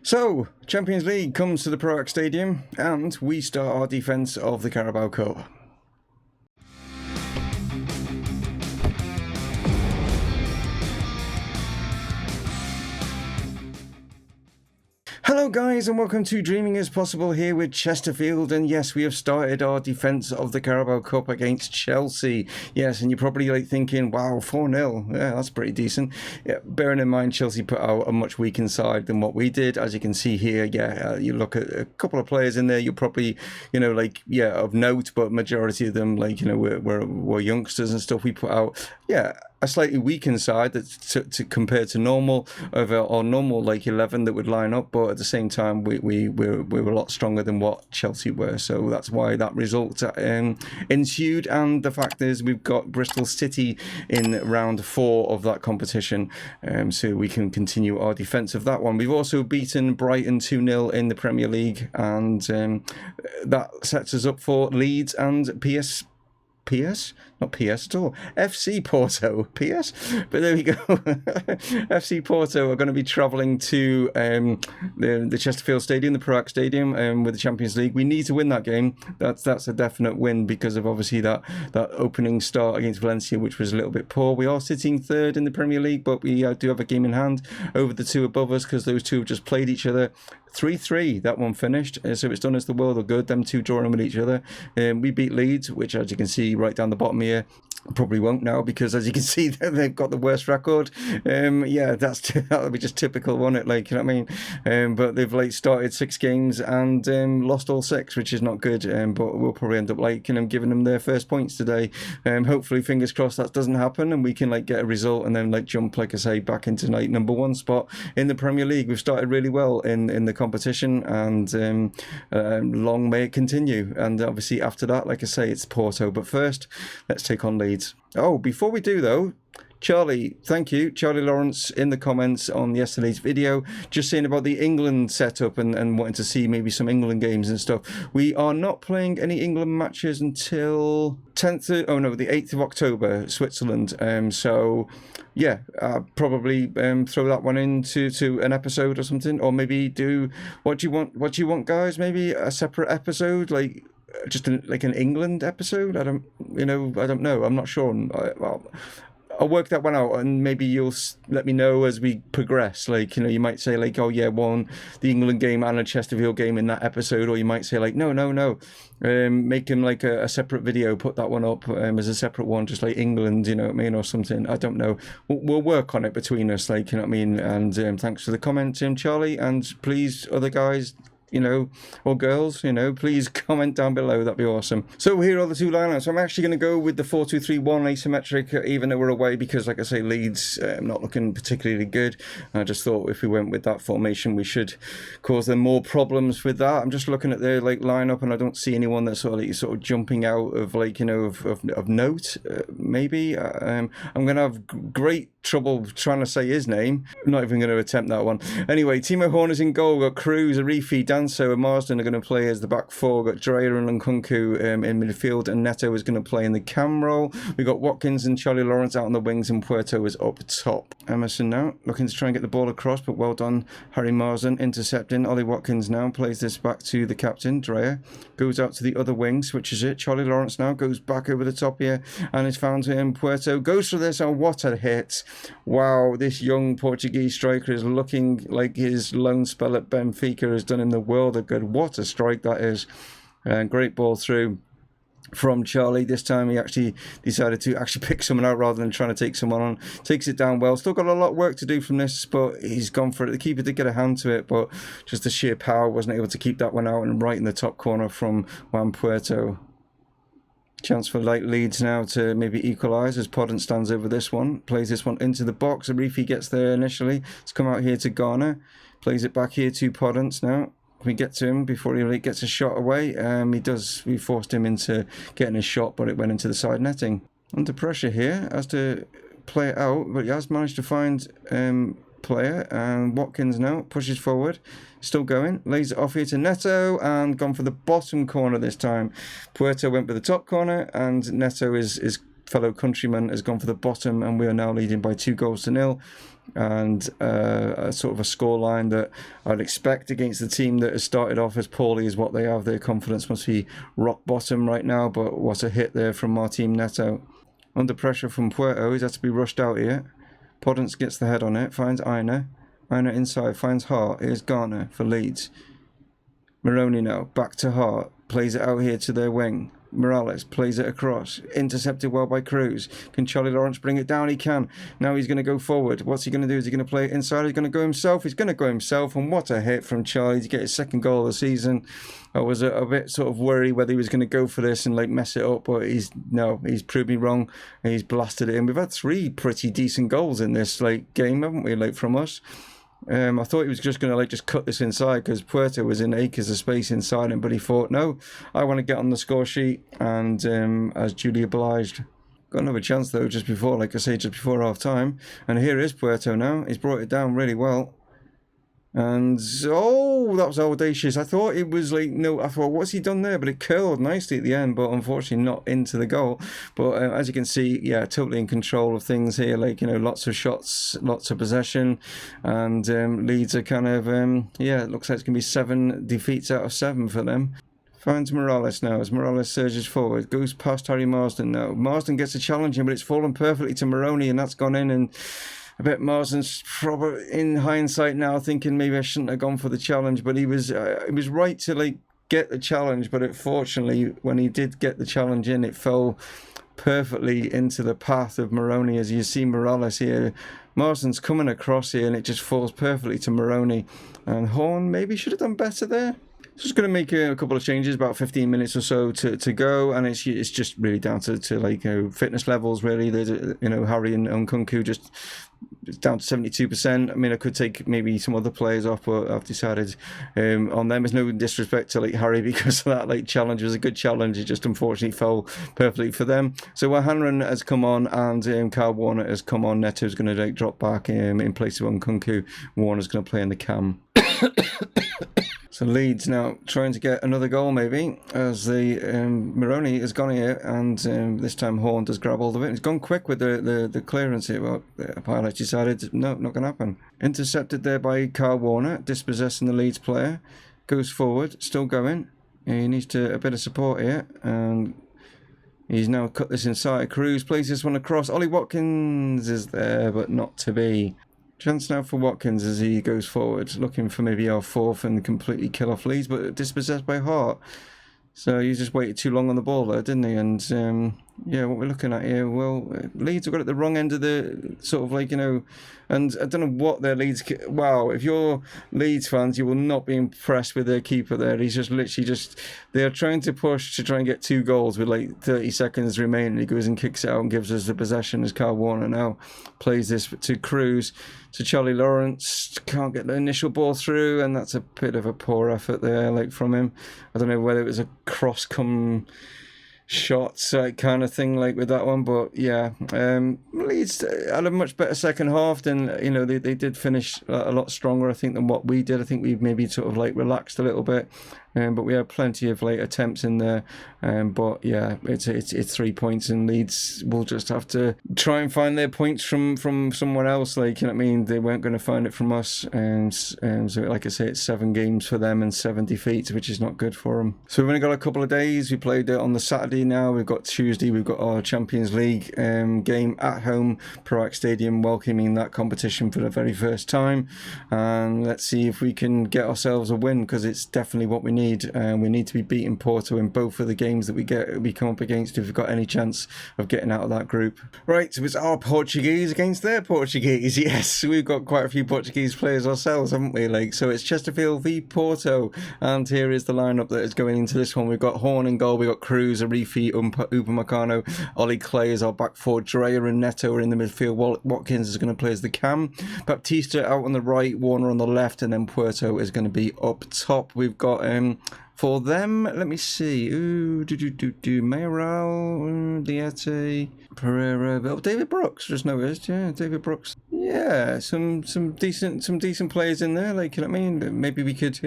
So, Champions League comes to the Proac Stadium, and we start our defence of the Carabao Cup. Hello guys, and welcome to Dreaming is Possible here with Chesterfield, and yes, we have started our defence of the Carabao Cup against Chelsea. Yes, and you're probably thinking, wow, 4-0, yeah, that's pretty decent. Yeah, bearing in mind Chelsea put out a much weaker side than what we did, as you can see here. You look at a couple of players in there, you're probably, of note, but majority of them, were youngsters and stuff. We put out, a slightly weakened side that compared to normal of our normal 11 that would line up, but at the same time we were a lot stronger than what Chelsea were, so that's why that result ensued. And the fact is we've got Bristol City in round 4 of that competition, so we can continue our defence of that one. We've also beaten Brighton 2-0 in the Premier League, and that sets us up for Leeds and not PS at all, FC Porto, PS, but there we go. FC Porto are going to be travelling to the Chesterfield Stadium, the Proac Stadium, with the Champions League. We need to win that game. That's a definite win because of obviously that opening start against Valencia, which was a little bit poor. We are sitting third in the Premier League, but we do have a game in hand over the two above us because those two have just played each other. 3-3, that one finished, so it's done us the world of good, them two drawing with each other. We beat Leeds, which as you can see right down the bottom here, probably won't now because as you can see they've got the worst record. That'll be just typical, won't it? You know what I mean? But they've started 6 games and lost all 6, which is not good. But we'll probably end up giving them their first points today. Hopefully, fingers crossed, that doesn't happen and we can get a result and then jump, like I say, back into number 1 spot in the Premier League. We've started really well in the competition, and long may it continue. And obviously after that, like I say, it's Porto. But first, let's take on Leeds. Oh, before we do though, Charlie, thank you, Charlie Lawrence, in the comments on yesterday's video, just saying about the England setup and wanting to see maybe some England games and stuff. We are not playing any England matches until the 8th of October, Switzerland. Probably throw that one into an episode or something, or maybe do what do you want, guys? Maybe a separate episode, just an England episode. I don't know. I'm not sure. I'll work that one out, and maybe you'll let me know as we progress. You might say the England game and a Chesterfield game in that episode, or you might say no. Make him a separate video, put that one up as a separate one, just England, you know what I mean, or something. I don't know. We'll work on it between us, you know what I mean. And thanks for the comment, Charlie, and please, other guys, or girls, please comment down below. That'd be awesome. So here are the two lineups. I'm actually going to go with the 4-2-3-1 asymmetric, even though we're away, because like I say, Leeds not looking particularly good. I just thought if we went with that formation, we should cause them more problems with that. I'm just looking at their lineup, and I don't see anyone that's sort of jumping out of of note. Maybe I'm going to have great trouble trying to say his name. I'm not even going to attempt that one. Anyway, Timo Horner's in goal. We've got Cruz, Arifi, Danso and Marsden are going to play as the back 4. We've got Dreyer and Nkunku in midfield, and Neto is going to play in the cam role. We've got Watkins and Charlie Lawrence out on the wings, and Puerto is up top. Emerson now looking to try and get the ball across, but well done, Harry Marsden intercepting. Ollie Watkins now plays this back to the captain. Dreyer goes out to the other wing, switches it. Charlie Lawrence now goes back over the top here and is found him. Puerto goes for this, and what a hit. Wow, this young Portuguese striker is looking like his loan spell at Benfica has done him the world of good. What a strike that is. And great ball through from Charlie. This time he actually decided to pick someone out rather than trying to take someone on. Takes it down well. Still got a lot of work to do from this, but he's gone for it. The keeper did get a hand to it, but just the sheer power, wasn't able to keep that one out, and right in the top corner from Juan Puerto. Chance for Leeds now to maybe equalise as Podence stands over this one. Plays this one into the box. Arifi gets there initially. It's come out here to Garner. Plays it back here to Podence now. We get to him before he gets a shot away. We forced him into getting his shot, but it went into the side netting. Under pressure here, has to play it out, but he has managed to find player, and Watkins now pushes forward, still going, lays it off here to Neto, and gone for the bottom corner this time. Puerto went for the top corner, and Neto is fellow countryman has gone for the bottom, and we are now leading by 2-0. And a sort of a scoreline that I'd expect against the team that has started off as poorly as what they have. Their confidence must be rock bottom right now, but what a hit there from Martin Neto. Under pressure from Puerto, he's had to be rushed out here. Podence gets the head on it, finds Aina. Aina inside, finds Hart. Here's Garner for Leeds. Moroni now, back to Hart. Plays it out here to their wing. Morales plays it across. Intercepted well by Cruz. Can Charlie Lawrence bring it down? He can. Now he's going to go forward. What's he going to do? Is he going to play it inside? He's going to go himself. He's going to go himself. And what a hit from Charlie to get his second goal of the season. I was a bit sort of worried whether he was going to go for this and like mess it up, but he's proved me wrong. He's blasted it in. We've had 3 pretty decent goals in this like game, haven't we? Like from us. I thought he was just going to just cut this inside because Puerto was in acres of space inside him, but he thought, no, I want to get on the score sheet, and as duly obliged. Got another chance though just before, just before half time, and here is Puerto now. He's brought it down really well. And oh, that was audacious. I thought it was I thought, what's he done there? But it curled nicely at the end, but unfortunately not into the goal. But as you can see, yeah, totally in control of things here. Lots of shots, lots of possession, and Leeds are kind of it looks like it's gonna be 7 defeats out of 7 for them. Finds Morales now as Morales surges forward, goes past Harry Marsden now. Marsden gets a challenge in, but it's fallen perfectly to Moroni, and that's gone in. And I bet Marsden's probably in hindsight now thinking maybe I shouldn't have gone for the challenge, but he was right to get the challenge. But unfortunately, when he did get the challenge in, it fell perfectly into the path of Moroni. As you see Morales here, Marsden's coming across here, and it just falls perfectly to Moroni. And Horn maybe should have done better there. Just going to make a couple of changes, about 15 minutes or so to go, and it's just really down to fitness levels really. There's Harry and Nkunku just down to 72%. I mean, I could take maybe some other players off, but I've decided on them. There's no disrespect to Harry because of that challenge. It was a good challenge. It just unfortunately fell perfectly for them. So Hanran has come on, and Kyle Warner has come on. Neto's going to drop back in place of Nkunku. Warner's going to play in the cam. So Leeds now trying to get another goal maybe, as the Moroni has gone here, and this time Horn does grab hold of it. He's gone quick with the clearance here. Well, the pilot decided no, not going to happen. Intercepted there by Kyle Warner, dispossessing the Leeds player. Goes forward, still going. He needs a bit of support here, and he's now cut this inside. Cruz plays this one across. Ollie Watkins is there, but not to be. Chance now for Watkins as he goes forward, looking for maybe our 4th and completely kill off Leeds, but dispossessed by Hart. So he just waited too long on the ball there, didn't he? And what we're looking at here, well, Leeds have got it at the wrong end of the sort of and I don't know what their Leeds. Wow, if you're Leeds fans, you will not be impressed with their keeper there. He's just literally they are trying to push to try and get 2 goals with 30 seconds remaining. He goes and kicks it out and gives us the possession as Kyle Warner now plays this to Cruz, to Charlie Lawrence. Can't get the initial ball through, and that's a bit of a poor effort there, from him. I don't know whether it was a cross come shots kind of thing with that one, but yeah, Leeds had a much better second half than they did finish a lot stronger, I think, than what we did. I think we maybe sort of relaxed a little bit, but we had plenty of attempts in there, but yeah, it's 3 points, and Leeds will just have to try and find their points from someone else. You know what I mean? They weren't going to find it from us, and so like I say, it's 7 games for them and 7 defeats, which is not good for them. So we've only got a couple of days. We played on the Saturday now. We've got Tuesday. We've got our Champions League game at home, Proact Stadium, welcoming that competition for the very first time, and let's see if we can get ourselves a win, because it's definitely what we need. We need to be beating Porto in both of the games that we come up against if we've got any chance of getting out of that group. Right, so it's our Portuguese against their Portuguese. Yes, we've got quite a few Portuguese players ourselves, haven't we? So it's Chesterfield v Porto, and here is the lineup that is going into this one. We've got Horn in goal, we've got Cruz, Arifi, Upamecano, Ollie Clay is our back four, Dreyer and Neto are in the midfield, Watkins is going to play as the cam, Baptista out on the right, Warner on the left, and then Puerto is going to be up top. We've got For them, let me see. Mayoral, Diete, Pereira, David Brooks. Just noticed, yeah, David Brooks. Yeah, some decent players in there. Like, you know what I mean? Maybe we could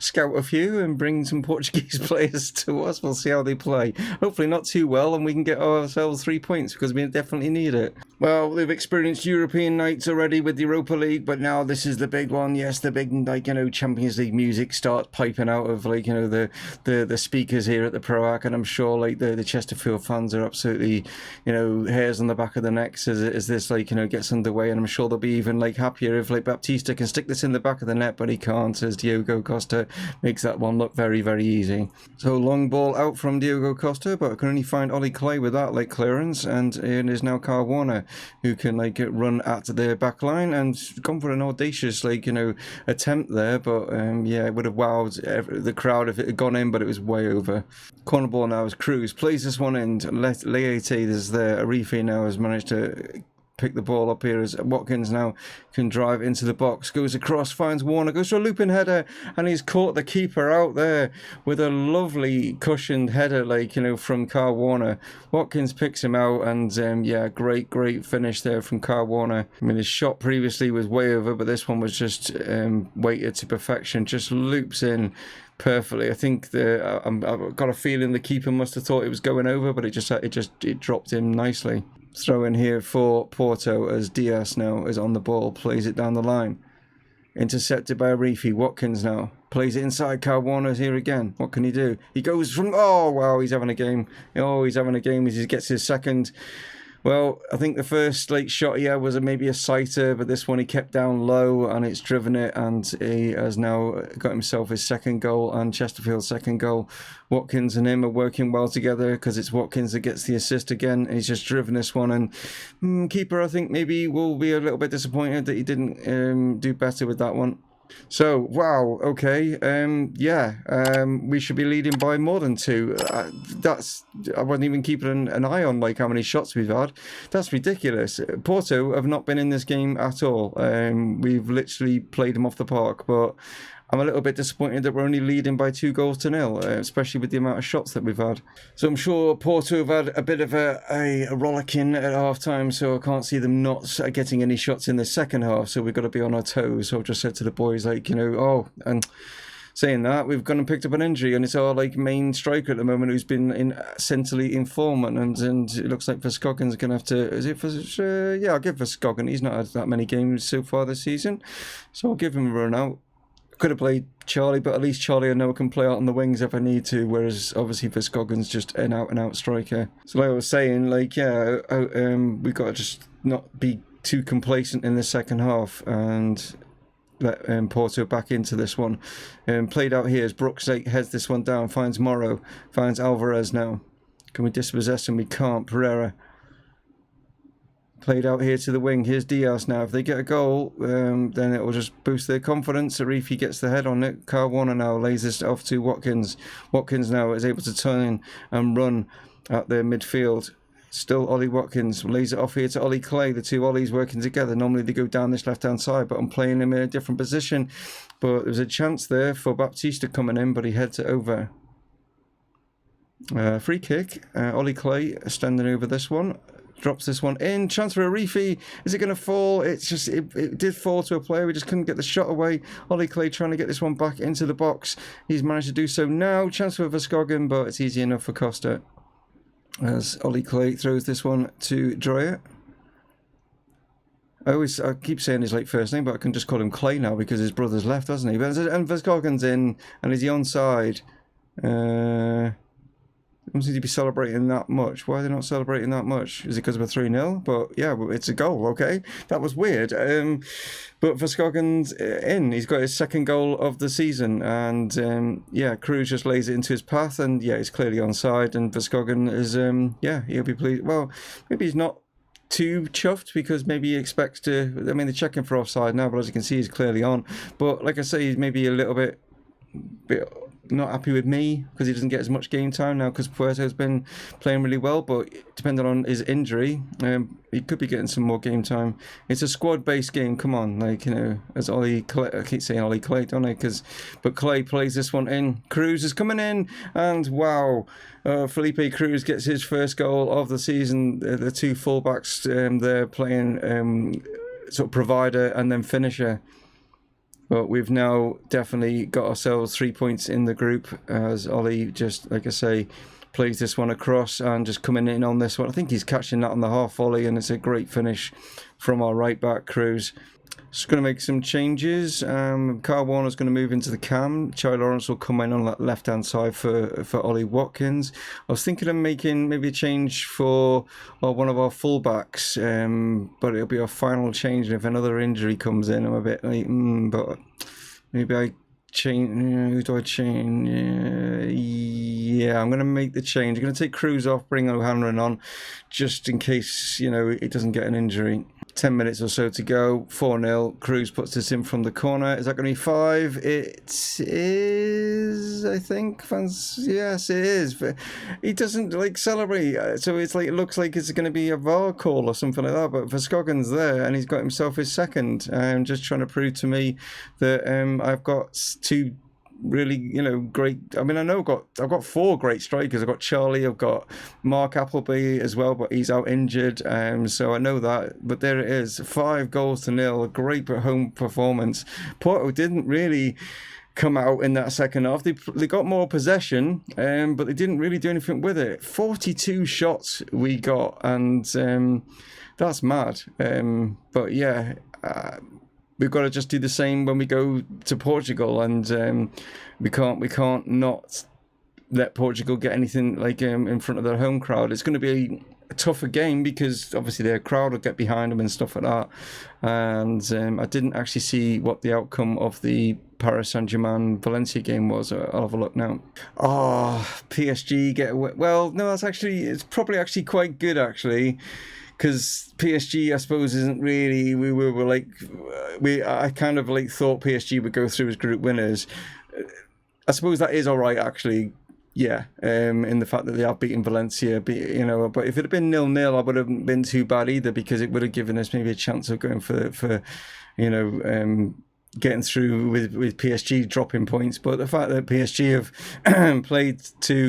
scout a few and bring some Portuguese players to us. We'll see how they play. Hopefully not too well, and we can get ourselves 3 points because we definitely need it. Well, they've experienced European nights already with the Europa League, but now this is the big one. Yes, the big, like, you know, Champions League music starts piping out of, like, you know, the speakers here at the Proac, and I'm sure, like, the Chesterfield fans are absolutely, you know, hairs on the back of their necks as this, like, you know, gets underway, and I'm sure they'll be even, like, happier if, like, Baptista can stick this in the back of the net, but he can't, as Diogo Costa makes that one look very, very easy. So long ball out from Diogo Costa, but I can only find Ollie Clay with that, like, clearance, and it is now Carl Warner who can, like, run at the back line and gone for an audacious, like, you know, attempt there, but yeah, it would have wowed the crowd if it had gone in, but it was way over. Corner ball now as Cruz plays this one in. Leite is there. Arifi now has managed to pick the ball up here as Watkins now can drive into the box, goes across, finds Warner, goes for a looping header, and he's caught the keeper out there with a lovely cushioned header, like, you know, from Carl Warner. Watkins picks him out, and yeah, great finish there from Carl Warner. I mean, his shot previously was way over, but this one was just weighted to perfection, just loops in perfectly. I think I've got a feeling the keeper must have thought it was going over, but it dropped him nicely. Throw in here for Porto as Diaz now is on the ball, plays it down the line. Intercepted by Arifi. Watkins now plays it inside. Carl Warner's here again. What can he do? He goes from, oh wow, he's having a game. Oh, he's having a game as he gets his second. Well, I think the first late shot he had was maybe a sighter, but this one he kept down low and it's driven it, and he has now got himself his second goal and Chesterfield's second goal. Watkins and him are working well together because it's Watkins that gets the assist again. He's just driven this one, and keeper, I think, maybe will be a little bit disappointed that he didn't do better with that one. So, wow, okay, we should be leading by more than 2. I wasn't even keeping an eye on, like, how many shots we've had. That's ridiculous. Porto have not been in this game at all. We've literally played them off the park, but I'm a little bit disappointed that we're only leading by 2-0, especially with the amount of shots that we've had. So I'm sure Porto have had a bit of a rollicking at half-time, so I can't see them not getting any shots in the second half, so we've got to be on our toes. So I've just said to the boys, like, you know, and saying that, we've gone and picked up an injury, and it's our, like, main striker at the moment who's been centrally in form, and it looks like Verskoggen's going to have to, is it for, yeah, I'll give Verskoggen. He's not had that many games so far this season, so I'll give him a run out. Could have played Charlie, but at least Charlie I know can play out on the wings if I need to, whereas obviously Verskoggen's just an out-and-out striker. So like I was saying, like, yeah, we've got to just not be too complacent in the second half and let Porto back into this one. Played out here as Brooks heads this one down, finds Morrow, finds Alvarez now. Can we dispossess him? We can't. Pereira. Played out here to the wing. Here's Diaz now. If they get a goal, then it will just boost their confidence. Arifi gets the head on it. Carl Warner now lays this off to Watkins. Watkins now is able to turn and run at their midfield. Still Ollie Watkins lays it off here to Ollie Clay. The two Ollies working together. Normally they go down this left-hand side, but I'm playing him in a different position. But there's a chance there for Baptista coming in, but he heads it over. Free kick. Ollie Clay standing over this one. Drops this one in. Chance for Arifi. Is it going to fall? It's just, it did fall to a player. We just couldn't get the shot away. Ollie Clay trying to get this one back into the box. He's managed to do so now. Chance for Verskoggen, but it's easy enough for Costa. As Ollie Clay throws this one to Droyer. I keep saying his like first name, but I can just call him Clay now because his brother's left, hasn't he? And Verskoggen's in, and is he onside? Don't seem to be celebrating that much. Why are they not celebrating that much? Is it because of a 3-0? But yeah, it's a goal, okay? That was weird. But Verskoggen's in. He's got his second goal of the season. And yeah, Cruz just lays it into his path. And yeah, he's clearly onside. And Verskoggen is, yeah, he'll be pleased. Well, maybe he's not too chuffed because maybe he expects to, I mean, they're checking for offside now, but as you can see, he's clearly on. But like I say, he's maybe a little bit not happy with me because he doesn't get as much game time now because Puerto's been playing really well, but depending on his injury, he could be getting some more game time. It's a squad-based game, come on, like, you know, as Ollie Clay, I keep saying Ollie Clay, don't I? But Clay plays this one in. Cruz is coming in, and wow, Felipe Cruz gets his first goal of the season. The two fullbacks, they're playing sort of provider and then finisher. But we've now definitely got ourselves 3 points in the group as Ollie just, like I say, plays this one across and just coming in on this one. I think he's catching that on the half volley, and it's a great finish from our right back, Cruz. Just going to make some changes. Carl Warner's going to move into the cam. Charlie Lawrence will come in on that left-hand side for Ollie Watkins. I was thinking of making maybe a change for one of our fullbacks, but it'll be our final change. And if another injury comes in, I'm a bit like, but maybe I change. Who do I change? Yeah, I'm going to make the change. I'm going to take Cruz off, bring O'Hanlon on, just in case, you know, it doesn't get an injury. 10 minutes or so to go. 4-0. Cruz puts this in from the corner. Is that going to be 5? It is, I think. Yes, it is. But he doesn't like celebrate, so it's like it looks like it's going to be a VAR call or something like that. But Verskoggen's there, and he's got himself his second. I'm just trying to prove to me that I've got 2 really, you know, great. I mean, I know I've got 4 great strikers. I've got Charlie, I've got Mark Appleby as well, but he's out injured, so I know that. But there it is, 5-0, a great home performance. Porto didn't really come out in that second half. They got more possession, but they didn't really do anything with it. 42 shots we got, and that's mad. But yeah. We've got to just do the same when we go to Portugal, and we can't not let Portugal get anything like in front of their home crowd. It's going to be a tougher game because obviously their crowd will get behind them and stuff like that. And I didn't actually see what the outcome of the Paris Saint-Germain Valencia game was. I'll have a look now. PSG get away. Well, no, it's probably actually quite good actually. Because PSG, I suppose, isn't really. I kind of like thought PSG would go through as group winners. I suppose that is all right, actually. Yeah, in the fact that they have beaten Valencia, you know. But if it had been 0-0, I would have been too bad either, because it would have given us maybe a chance of going for you know, getting through with PSG dropping points. But the fact that PSG have played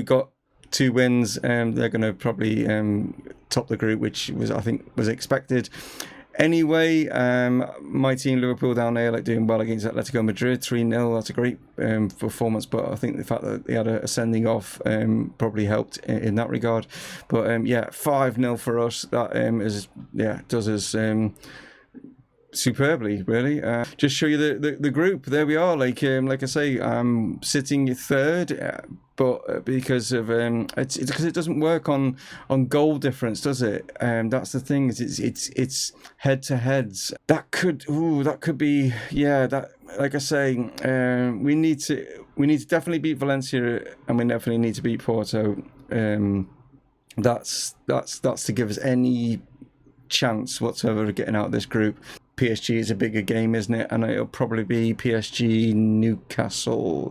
got 2 wins, they're going to probably top the group, which I think was expected. Anyway, my team Liverpool down there doing well against Atletico Madrid, 3-0. That's a great performance, but I think the fact that they had a sending off probably helped in that regard. But 5-0 for us. That does us superbly, really. Just show you the group. There we are. Like I say, I'm sitting 3rd, but because of it's because it doesn't work on goal difference, does it? That's the thing. It's head to heads. That could be that. Like I say, we need to definitely beat Valencia, and we definitely need to beat Porto. That's to give us any chance whatsoever of getting out of this group. PSG is a bigger game, isn't it? And it'll probably be PSG Newcastle.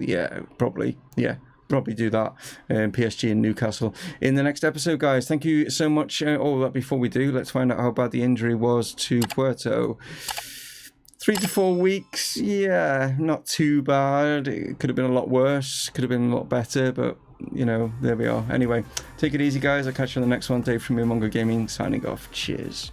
Probably do that. PSG and Newcastle in the next episode, guys. Thank you so much. But before we do, let's find out how bad the injury was to Puerto. 3 to 4 weeks. Yeah, not too bad. It could have been a lot worse. Could have been a lot better, but you know, there we are. Anyway, take it easy, guys. I'll catch you on the next one. Dave from Mumongu Gaming signing off. Cheers.